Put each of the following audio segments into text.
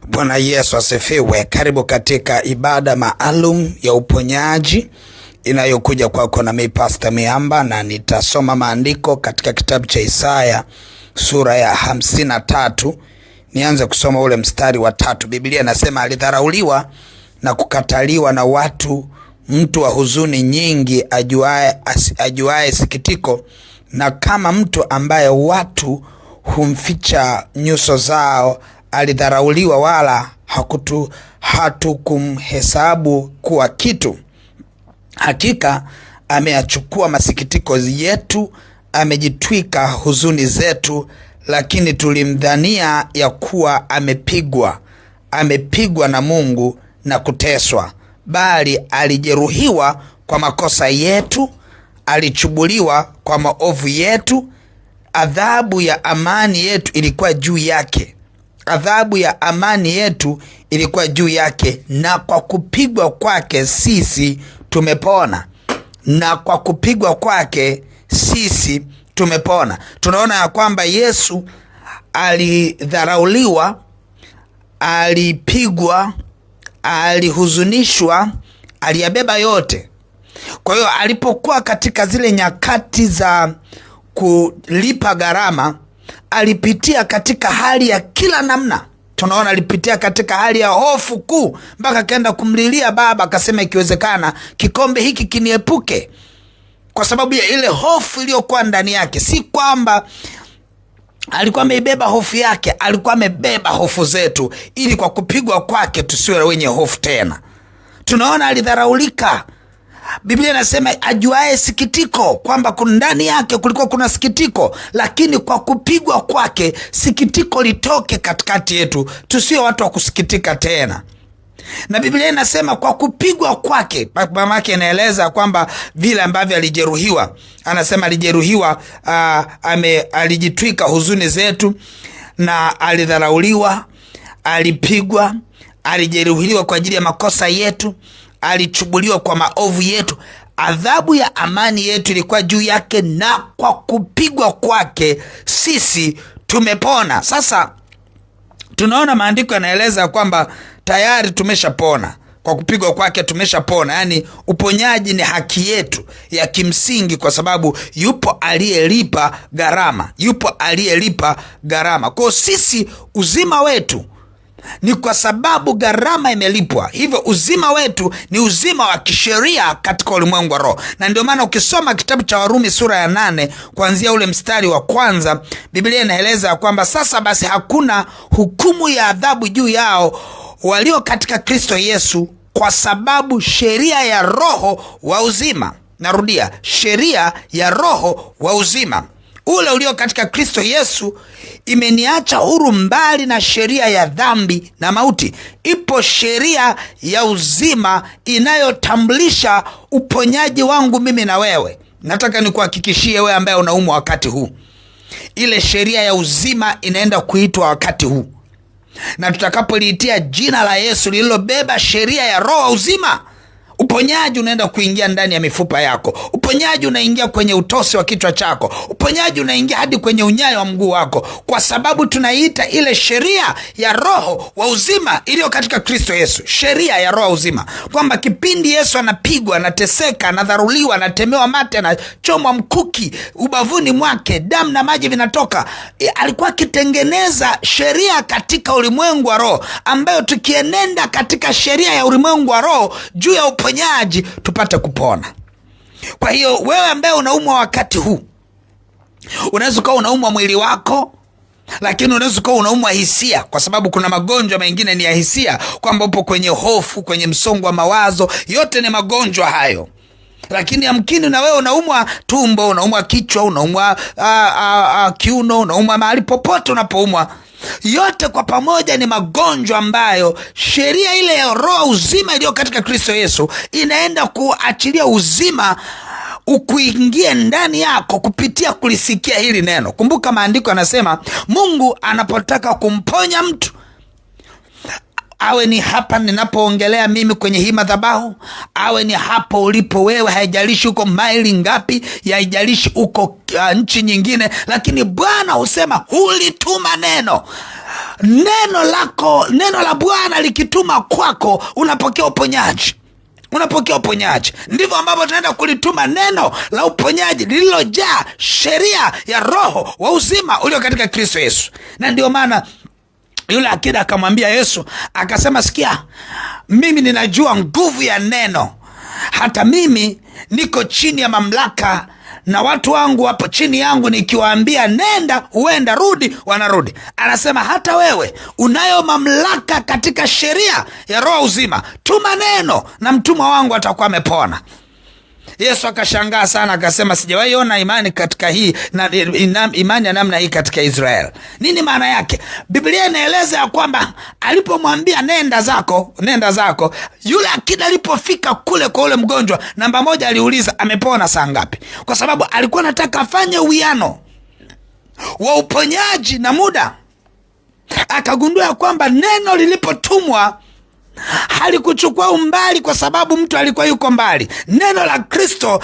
Bwana Yesu asifiwe. Karibu katika ibada maalum ya uponyaji inayokuja kwako na mimi Pastor Miamba, na nitasoma maandiko katika kitabu cha Isaya sura ya 53. Nianze kusoma ule mstari wa 3. Biblia inasema, alidharauliwa na kukataliwa na watu, mtu wa huzuni nyingi, ajuae sikitiko, na kama mtu ambaye watu humficha nyuso zao. Alidharauliwa wala hatukumhesabu kuwa kitu. Hakika ameyachukua masikitiko yetu, amejitwika huzuni zetu, lakini tulimdhania ya kuwa amepigwa na Mungu na kuteswa. Bali alijeruhiwa kwa makosa yetu, alichubuliwa kwa maovu yetu. Adhabu ya amani yetu ilikuwa juu yake. Adhabu ya amani yetu ilikuwa juu yake, na kwa kupigwa kwake sisi tumepona. Na kwa kupigwa kwake sisi tumepona. Tunaona ya kwamba Yesu alidharauliwa, alipigwa, alihuzunishwa, aliyabeba yote. Kwa hiyo alipokuwa katika zile nyakati za kulipa gharama, alipitia katika hali ya kila namna. Tunaona alipitia katika hali ya hofu kuu, mpaka akaenda kumlilia Baba, akasema ikiwezekana kikombe hiki kiniepuke, kwa sababu ya ile hofu iliyokuwa ndani yake. Si kwamba alikuwa ameibeba hofu yake, alikuwa amebeba hofu zetu, ili kwa kupigwa kwake tusiwe wenye hofu tena. Tunaona alidharaulika. Biblia inasema ajuae sikitiko, kwamba ndani yake kulikuwa kuna sikitiko, lakini kwa kupigwa kwake sikitiko litoke katikati yetu, tusiwe watu wa kusikitika tena. Na Biblia inasema kwa kupigwa kwake, mama yake inaeleza kwamba vile ambavyo alijeruhiwa, anasema alijeruhiwa, alijitwika huzuni zetu, na alidharauliwa, alipigwa, alijeruhiwa kwa ajili ya makosa yetu, alichubuliwa kwa maovu yetu. Adhabu ya amani yetu ilikuwa juu yake, na kwa kupigwa kwake sisi tumepona. Sasa tunaona maandiko yanaeleza kwamba tayari tumeshapona. Kwa kupigwa kwake tumeshapona. Yaani uponyaji ni haki yetu ya kimsingi, kwa sababu yupo aliyelipa gharama. Kwa sisi uzima wetu ni kwa sababu gharama imelipwa. Hivyo uzima wetu ni uzima wa kisheria katika ulimwengu wa roho. Na ndio maana ukisoma kitabu cha Warumi sura ya 8 kuanzia ule mstari wa 1, Biblia inaeleza kwamba sasa basi hakuna hukumu ya adhabu juu yao walio katika Kristo Yesu, kwa sababu sheria ya roho wa uzima, narudia, sheria ya roho wa uzima ule ulio katika Kristo Yesu imeniacha huru mbali na sheria ya dhambi na mauti. Ipo sheria ya uzima inayotambulisha uponyaji wangu mimi na wewe. Nataka nikuhakikishie wewe ambaye unaumwa wakati huu, ile sheria ya uzima inaenda kuitwa wakati huu, na tutakapoliitia jina la Yesu lililobeba sheria ya roho uzima, uponyaji unaenda kuingia ndani ya mifupa yako. Uponyaji unaingia kwenye utosi wa kichwa chako. Uponyaji unaingia hadi kwenye unyayo wa mguu wako, kwa sababu tunaiita ile sheria ya roho wa uzima iliyo katika Kristo Yesu. Sheria ya roho wa uzima, kwamba kipindi Yesu anapigwa, anateseka, anadharuliwa, anatemewa mate, anachomwa mkuki ubavuni mwake, damu na maji vinatoka, alikuwa akitengeneza sheria katika ulimwengu wa roho, ambayo tukienenda katika sheria ya ulimwengu wa roho juu ya uponyaji tupate kupona. Kwa hiyo wewe ambaye unaumwa wakati huu, unaweza kuwa unaumwa mwili wako, lakini unaweza kuwa unaumwa hisia, kwa sababu kuna magonjwa mengine ni ya hisia, kwamba upo kwenye hofu, kwenye msongo wa mawazo. Yote ni magonjwa hayo. Lakini yamkini na wewe unaumwa tumbo, unaumwa kichwa, unaumwa kiuno, unaumwa mahali popote unapoumwa. Yote kwa pamoja ni magonjwa ambayo sheria ile ya roho uzima iliyo katika Kristo Yesu inaenda kuachilia uzima ukuingie ndani yako kupitia kulisikia hili neno. Kumbuka maandiko yanasema Mungu anapotaka kumponya mtu awe ni hapa ninapoongelea mimi kwenye hii madhabahu, awe ni hapo ulipo wewe, haijalishi uko maili ngapi, haijalishi uko nchi nyingine, lakini Bwana husema hulituma neno. Neno la Bwana likituma kwako, unapokea uponyaji. Unapokea uponyaji. Ndivyo ambavyo tunaenda kulituma neno la uponyaji lililojaa sheria ya Roho wa uzima ulio katika Kristo Yesu. Na ndio maana yule akida akamwambia Yesu, akasema, sikia, mimi ninajua nguvu ya neno. Hata mimi niko chini ya mamlaka na watu wangu wapo chini yangu, nikiwaambia nenda, huenda, rudi, wanarudi. Anasema hata wewe unayo mamlaka katika sheria ya Roho uzima. Tuma neno na mtumwa wangu atakuwa amepona. Yesu akashangaa sana, akasema, sijawahi ona imani katika hii na imani ya namna hii katika Israeli. Nini maana yake? Biblia inaeleza ya kwamba alipomwambia nenda zako, yule akida alipofika kule kwa ule mgonjwa, namba moja aliuliza amepona saa ngapi, kwa sababu alikuwa anataka afanye uwiano wa uponyaji na muda. Akagundua kwamba neno lilipotumwa halikuchukua umbali, kwa sababu mtu alikuwa yuko mbali. Neno la Kristo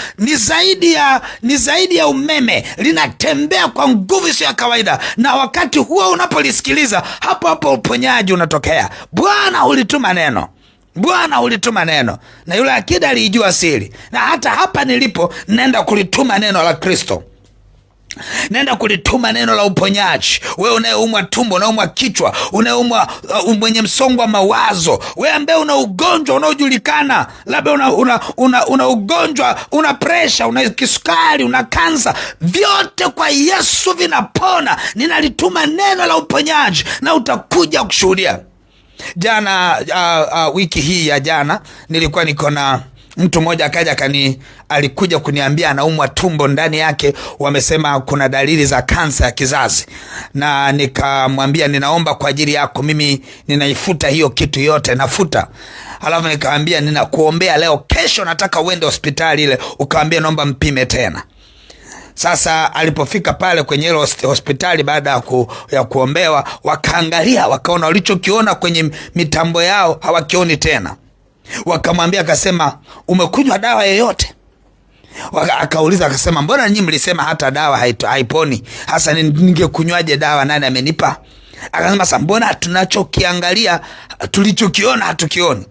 ni zaidi ya umeme, linatembea kwa nguvu isiyo ya kawaida, na wakati huo unapolisikiliza, hapo hapo uponyaji unatokea. Bwana hulituma neno, na yule akida alijua siri. Na hata hapa nilipo, naenda kulituma neno la Kristo. Naenda kulituma neno la uponyaji. Wewe unayeumwa tumbo, unaumwa kichwa, unayeumwa mwenye msongo wa mawazo, wewe ambaye una ugonjwa unaojulikana, labda una ugonjwa, una presha, una kisukari, una kansa, vyote kwa Yesu vinapona. Ninalituma neno la uponyaji na utakuja kushuhudia. Jana wiki hii ya jana nilikuwa niko na mtu mmoja akaja alikuja kuniambia anaumwa tumbo, ndani yake wamesema kuna dalili za kansa ya kizazi, na nikamwambia ninaomba kwa ajili yako, mimi ninaifuta hiyo kitu yote, nafuta. Halafu nikamwambia ninakuombea leo, kesho nataka uende hospitali ile ukaambia naomba mpime tena. Sasa alipofika pale kwenye ile hospitali, baada ya kuombewa, wakaangalia, wakaona walichokiona kwenye mitambo yao hawakioni tena. Wakamwambia, akasema, umekunywa dawa yoyote? Akauliza, akasema, mbona nyinyi mlisema hata dawa haiponi? Hasa ningekunywaje dawa? Nani amenipa? Akasema, sasa mbona tunachokiangalia tulichokiona hatukioni?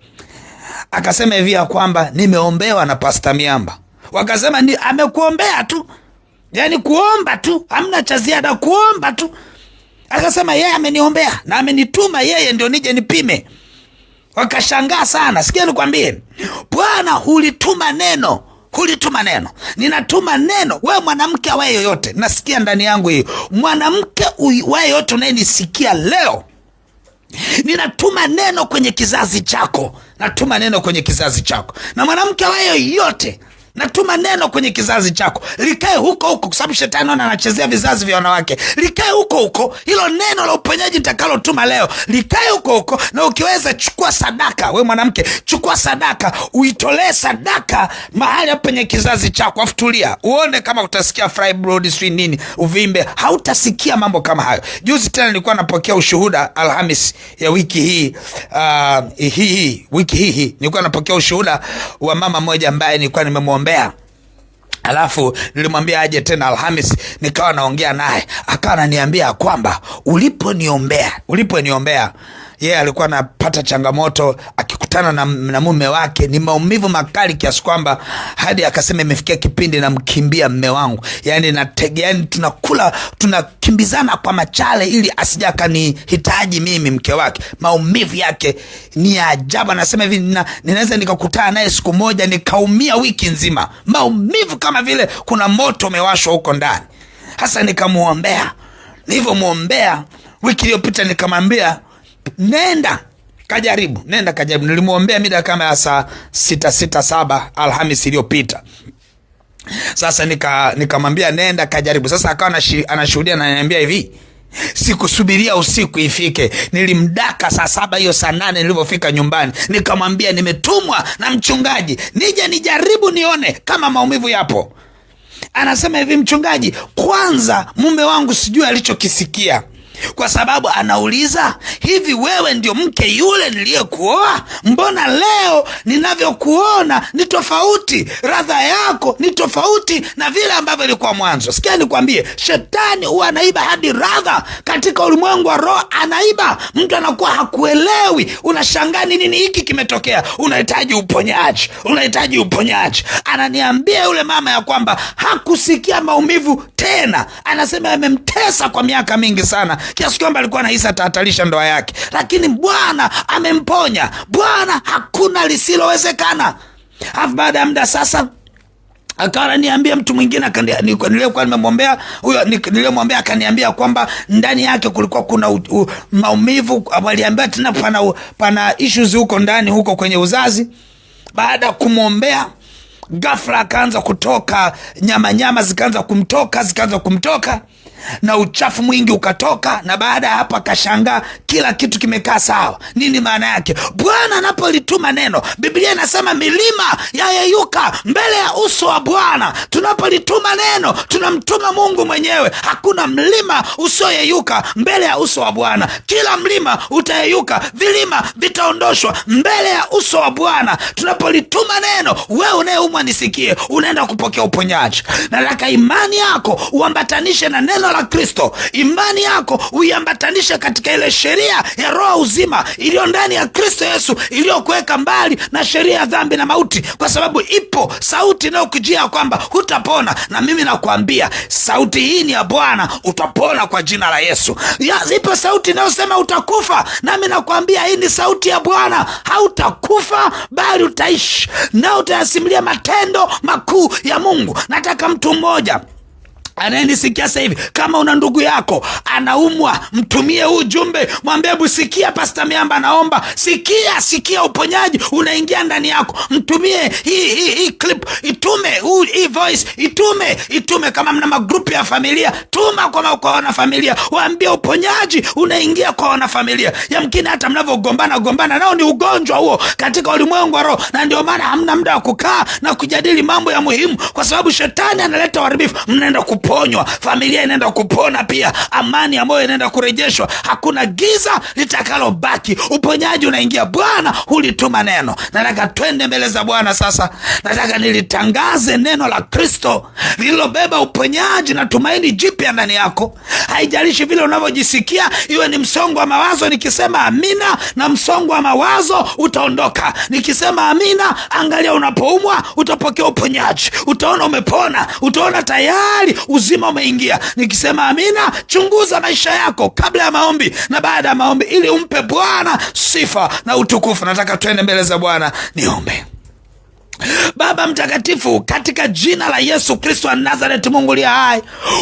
Akasema hivi ya kwamba nimeombewa na Pastor Miamba. Wakasema, amekuombea tu, yani kuomba tu, hamna cha ziada, kuomba tu. Akasema yeye ameniombea na amenituma yeye ndio nije nipime. Wakashangaa sana. Sikia nikwambie, Bwana hulituma neno. Ninatuma neno. Wewe mwanamke awaye yoyote, nasikia ndani yangu hiyo, mwanamke awaye yoyote unayenisikia leo, ninatuma neno kwenye kizazi chako. Na mwanamke awaye yoyote, natuma neno kwenye kizazi chako, likae huko kwa sababu shetani anachezea vizazi vya wanawake. Likae huko, hilo neno la uponyaji nitakalotuma leo, likae huko. Na ukiweza chukua sadaka, we mwanamke, chukua sadaka, uitolee sadaka mahali hapo penye kizazi chako. Afutulia uone kama utasikia fibroid sio nini, uvimbe. Hautasikia mambo kama hayo. Juzi tena nilikuwa napokea ushuhuda Alhamis ya wiki hii, wiki hii nilikuwa napokea ushuhuda wa mama mmoja ambaye nilikuwa nimemwombea. Alafu nilimwambia aje tena Alhamis, nikawa naongea naye, akawa ananiambia kwamba uliponiombea yeye alikuwa anapata changamoto akikutana na mume wake, ni maumivu makali kiasi kwamba hadi akasema imefikia kipindi namkimbia mume wangu. Yani tunakimbizana kwa machale ili asije akanihitaji mimi, mke wake. Maumivu yake ni ajabu. Anasema hivi, ninaweza nikakutana naye siku moja nikaumia wiki nzima. Maumivu kama vile kuna moto umewashwa huko ndani. Hasa nikamuombea. Nilivyomwombea wiki iliyopita nikamwambia nenda kajaribu. Nilimuombea mida kama ya saa 6-7 Alhamisi iliyopita. Sasa nikamwambia nenda kajaribu. Sasa akawa anashuhudia na ananiambia hivi, sikusubiria usiku ifike, nilimdaka saa 7 hiyo saa 8 nilipofika nyumbani, nikamwambia nimetumwa na mchungaji nije nijaribu nione kama maumivu yapo. Anasema hivi, mchungaji, kwanza mume wangu sijui alichokisikia, kwa sababu anauliza, hivi wewe ndio mke yule niliyekuoa? Mbona leo ninavyokuona ni tofauti, radha yako ni tofauti na vile ambavyo ilikuwa mwanzo. Sikia nikwambie, shetani huwa anaiba hadi radha katika ulimwengu wa roho, anaiba. Mtu anakuwa hakuelewi, unashangaa nini hiki kimetokea, unahitaji uponyaji, unahitaji uponyaji. Ananiambia yule mama ya kwamba hakusikia maumivu tena, anasema yamemtesa kwa miaka mingi sana, kiasi kwamba alikuwa anahisi atahatarisha ndoa yake, lakini Bwana amemponya. Bwana, hakuna lisilowezekana. Alafu baada ya muda sasa akawa niambia mtu mwingine, nilikuwa nimemwombea huyo, nilimwombea akaniambia kwamba ndani yake kulikuwa kuna maumivu. Waliambia tena pana issues huko ndani, huko kwenye uzazi. Baada ya kumwombea, ghafla akaanza kutoka nyama zikaanza kumtoka na uchafu mwingi ukatoka, na baada ya hapo akashangaa kila kitu kimekaa sawa. Nini maana yake? Bwana anapolituma neno, Biblia inasema milima yayeyuka mbele ya uso wa Bwana. Tunapolituma neno, tunamtuma Mungu mwenyewe. Hakuna mlima usioyeyuka mbele ya uso wa Bwana. Kila mlima utayeyuka, vilima vitaondoshwa mbele ya uso wa Bwana. Tunapolituma neno, wewe unayeumwa nisikie, unaenda kupokea uponyaji. Nataka imani yako uambatanishe na neno la Kristo. Imani yako uiambatanishe katika ile sheria ya roho uzima iliyo ndani ya Kristo Yesu, iliyokuweka mbali na sheria ya dhambi na mauti, kwa sababu ipo sauti inayokujia kwamba hutapona. Na mimi nakwambia sauti hii ni ya Bwana, utapona kwa jina la Yesu. Ipo sauti inayosema utakufa, nami nakwambia hii ni sauti ya Bwana. Hautakufa bali utaishi, na utayasimulia matendo makuu ya Mungu. Nataka mtu mmoja anayenisikia sasa hivi, kama una ndugu yako anaumwa, mtumie huu ujumbe, mwambie sikia Pastor Miamba anaomba. Sikia uponyaji unaingia ndani yako. Mtumie hii clip, itume hii voice, itume. Kama mna magrupu ya familia, tuma kwa wanafamilia, waambie uponyaji unaingia kwa wanafamilia. Yamkini hata mnavyogombana nao ni ugonjwa huo katika ulimwengu wa roho, na ndio maana hamna muda wa kukaa na kujadili mambo ya muhimu, kwa sababu shetani analeta uharibifu. Mnaenda kuponywa, familia inaenda kupona pia, amani ya moyo inaenda kurejeshwa, hakuna giza litakalobaki. Uponyaji unaingia. Bwana hulituma neno. Nataka twende mbele za Bwana sasa. Nataka nilitangaze neno la Kristo lililobeba uponyaji na tumaini jipya ndani yako. Haijalishi vile unavyojisikia, iwe ni msongo wa mawazo, nikisema amina na msongo wa mawazo utaondoka. Nikisema amina, angalia unapoumwa utapokea uponyaji, utaona umepona, utaona tayari uzima umeingia. Nikisema amina, chunguza maisha yako kabla ya maombi na baada ya maombi, ili umpe Bwana sifa na utukufu. Nataka twende mbele za Bwana. Niombe. Baba mtakatifu, katika jina la Yesu Kristo wa Nazareti, Mungu aliye hai,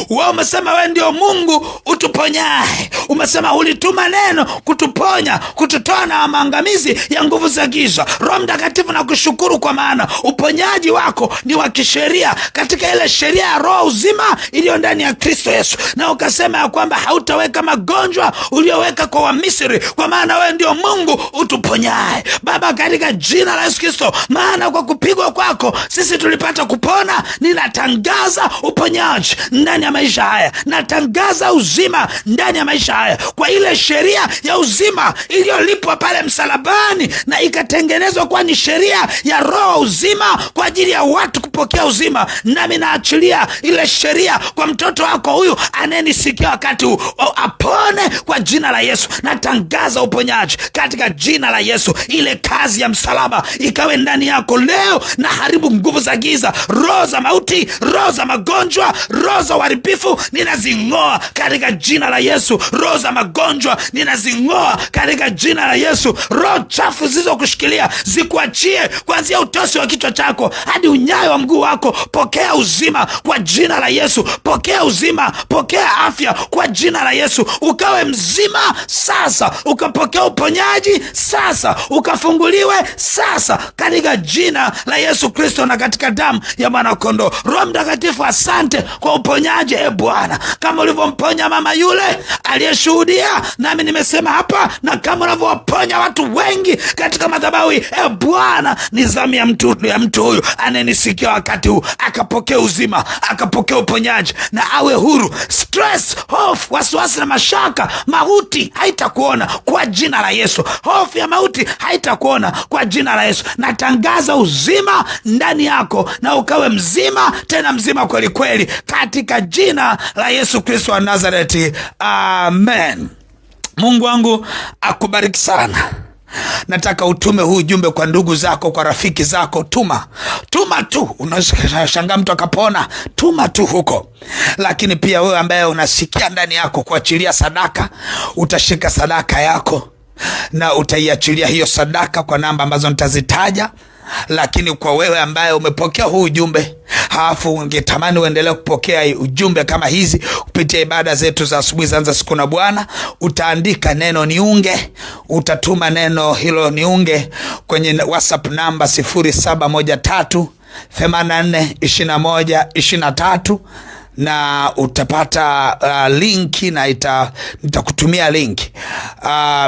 wewe umesema wewe ndio Mungu utuponyaye. Umesema ulituma neno kutuponya, kututoa na maangamizi ya nguvu za giza. Roho Mtakatifu, nakushukuru kwa maana uponyaji wako ni wa kisheria, katika ile sheria ya roho uzima iliyo ndani ya Kristo Yesu. Na ukasema ya kwamba hautaweka magonjwa ulioweka kwa Wamisri, kwa maana wewe ndio Mungu utuponyaye. Baba, katika jina la Yesu Kristo, maana kwa kupigwa kwako sisi tulipata kupona, ninatangaza uponyaji ndani ya maisha haya. Natangaza uzima ndani ya maisha haya, kwa ile sheria ya uzima iliyolipwa pale msalabani na ikatengenezwa kwa ni sheria ya roho uzima kwa ajili ya watu kupokea uzima. Nami naachilia ile sheria kwa mtoto wako huyu anayenisikia wakati huu, apone kwa jina la Yesu. Natangaza uponyaji katika jina la Yesu. Ile kazi ya msalaba ikawe ndani yako leo, na haribu nguvu za giza, roho za mauti, roho za magonjwa, roho za uharibifu, ninazing'oa katika jina la Yesu. Roho za magonjwa ninazing'oa katika jina la Yesu. Roho chafu zilizokushikilia zikuachie, kuanzia utosi wa kichwa chako hadi unyayo wa mguu wako. Pokea uzima kwa jina la Yesu. Pokea uzima, pokea afya kwa jina la Yesu. Ukawe mzima sasa, ukapokea uponyaji sasa, ukafunguliwe sasa katika jina la Yesu Kristo na katika damu ya mwana kondoo. Roho Mtakatifu, asante kwa uponyaji Bwana, kama ulivyomponya mama yule aliyeshuhudia, nami nimesema hapa, na kama unavyowaponya watu wengi katika madhabahu Bwana, ni zamu ya mtu huyu anayenisikia wakati huu, akapokea uzima, akapokea uponyaji na awe huru. Stress, hofu, wasiwasi na mashaka, mauti haitakuona kwa jina la Yesu. Hofu ya mauti haitakuona kwa jina la Yesu. Natangaza uzima ndani yako, na ukawe mzima, tena mzima kweli kweli, katika jina la Yesu Kristo wa Nazareti. Amen. Mungu wangu akubariki sana. Nataka utume huu ujumbe kwa ndugu zako, kwa rafiki zako. Tuma tu. Unashangaa mtu akapona, tuma tu huko. Lakini pia wewe ambaye unasikia ndani yako kuachilia sadaka, utashika sadaka yako na utaiachilia hiyo sadaka kwa namba ambazo nitazitaja. Lakini kwa wewe ambaye umepokea huu ujumbe, halafu ungetamani uendelee kupokea ujumbe kama hizi kupitia ibada zetu za asubuhi za Anza Siku na Bwana, utaandika neno niunge, utatuma neno hilo niunge kwenye WhatsApp namba 0713842123 na utapata linki na nitakutumia linki.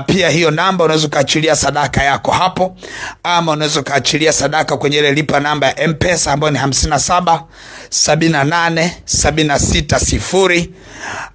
Pia hiyo namba unaweza ukaachilia sadaka yako hapo, ama unaweza ukaachilia sadaka kwenye ile lipa namba ya M-Pesa ambayo ni 577876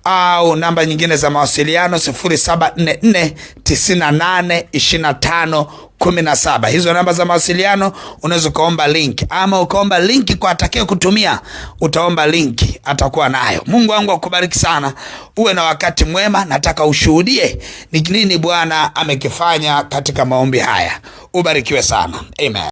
au namba nyingine za mawasiliano 0744982517. Hizo namba za mawasiliano unaweza ukaomba link, ama ukaomba link kwa atakaye kutumia, utaomba link, atakuwa nayo. Mungu wangu akubariki sana, uwe na wakati mwema. Nataka ushuhudie ni nini Bwana amekifanya katika maombi haya. Ubarikiwe sana. Amen.